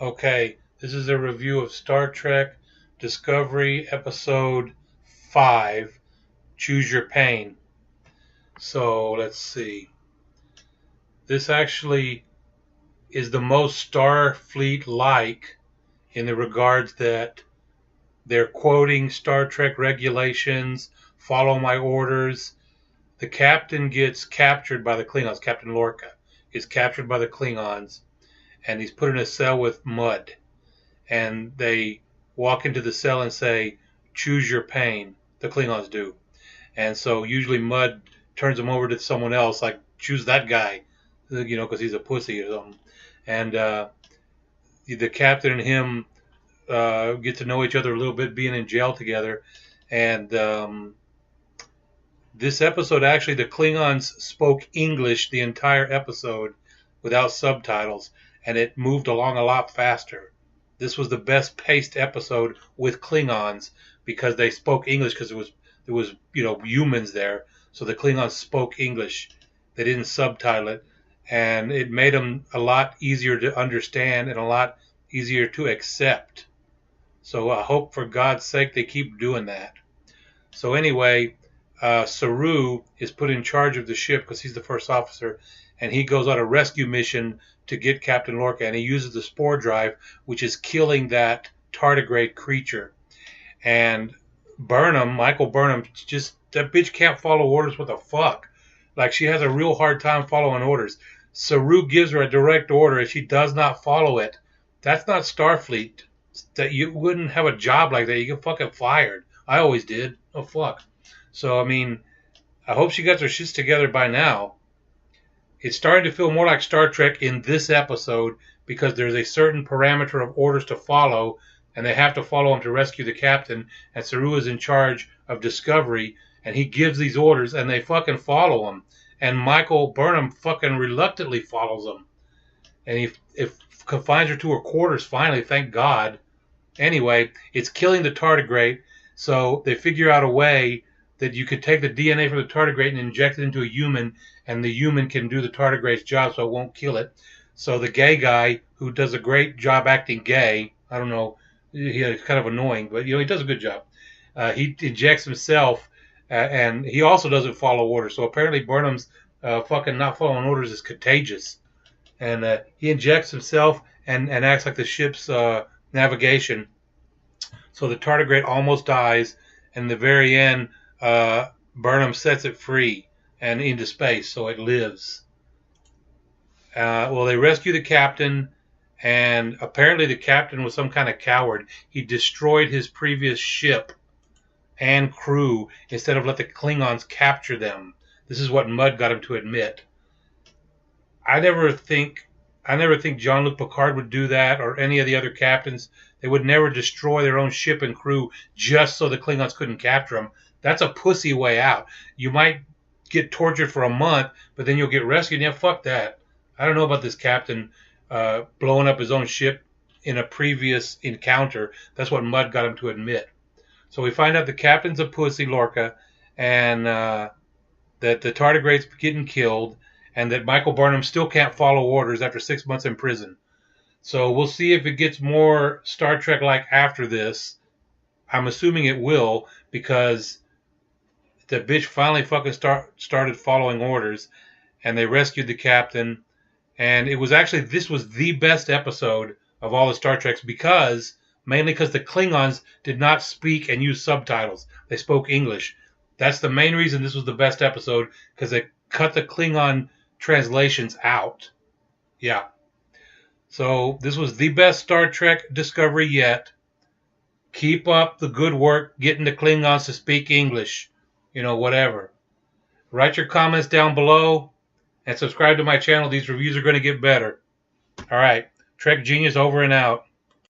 Okay, this is a review of Star Trek Discovery Episode 5, Choose Your Pain. So, let's see. This actually is the most Starfleet-like in the regards that they're quoting Star Trek regulations, follow my orders. The captain gets captured by the Klingons. Captain Lorca is captured by the Klingons, and he's put in a cell with Mud. And they walk into the cell and say, choose your pain. The Klingons do. And so usually Mud turns him over to someone else, like, choose that guy, because he's a pussy or something. And the captain and him get to know each other a little bit, being in jail together. And this episode, actually, the Klingons spoke English the entire episode without subtitles, and it moved along a lot faster. This was the best paced episode with Klingons because they spoke English, because there was humans there, so the Klingons spoke English. They didn't subtitle it, and it made them a lot easier to understand and a lot easier to accept. So I hope, for God's sake, they keep doing that. So anyway, Saru is put in charge of the ship because he's the first officer, and he goes on a rescue mission to get Captain Lorca, and he uses the spore drive, which is killing that tardigrade creature. And Michael Burnham, that bitch can't follow orders. What the fuck? Like, she has a real hard time following orders. Saru gives her a direct order, and she does not follow it. That's not Starfleet. That you wouldn't have a job like that. You get fucking fired. I always did. Oh, fuck. So, I mean, I hope she got her shits together by now. It's starting to feel more like Star Trek in this episode because there's a certain parameter of orders to follow, and they have to follow them to rescue the captain, and Saru is in charge of Discovery, and he gives these orders, and they fucking follow them. And Michael Burnham fucking reluctantly follows them. And he confines her to her quarters finally, thank God. Anyway, it's killing the tardigrade, so they figure out a way that you could take the DNA from the tardigrade and inject it into a human, and the human can do the tardigrade's job so it won't kill it. So the gay guy, who does a great job acting gay, I don't know, he's kind of annoying, but he does a good job. He injects himself, and he also doesn't follow orders. So apparently Burnham's fucking not following orders is contagious. And he injects himself and acts like the ship's navigation. So the tardigrade almost dies, and in the very end, Burnham sets it free and into space, so it lives. Well, they rescue the captain, and apparently the captain was some kind of coward. He destroyed his previous ship and crew instead of let the Klingons capture them. This is what Mudd got him to admit. I never think Jean-Luc Picard would do that, or any of the other captains. They would never destroy their own ship and crew just so the Klingons couldn't capture them. That's a pussy way out. You might get tortured for a month, but then you'll get rescued. Yeah, fuck that. I don't know about this captain blowing up his own ship in a previous encounter. That's what Mudd got him to admit. So we find out the captain's a pussy, Lorca, and that the tardigrade's getting killed, and that Michael Burnham still can't follow orders after 6 months in prison. So we'll see if it gets more Star Trek-like after this. I'm assuming it will, because the bitch finally fucking started following orders, and they rescued the captain. And this was the best episode of all the Star Treks, mainly because the Klingons did not speak and use subtitles. They spoke English. That's the main reason this was the best episode, because they cut the Klingon translations out. Yeah. So this was the best Star Trek Discovery yet. Keep up the good work getting the Klingons to speak English. Whatever. Write your comments down below and subscribe to my channel. These reviews are going to get better. All right. Trek Genius over and out.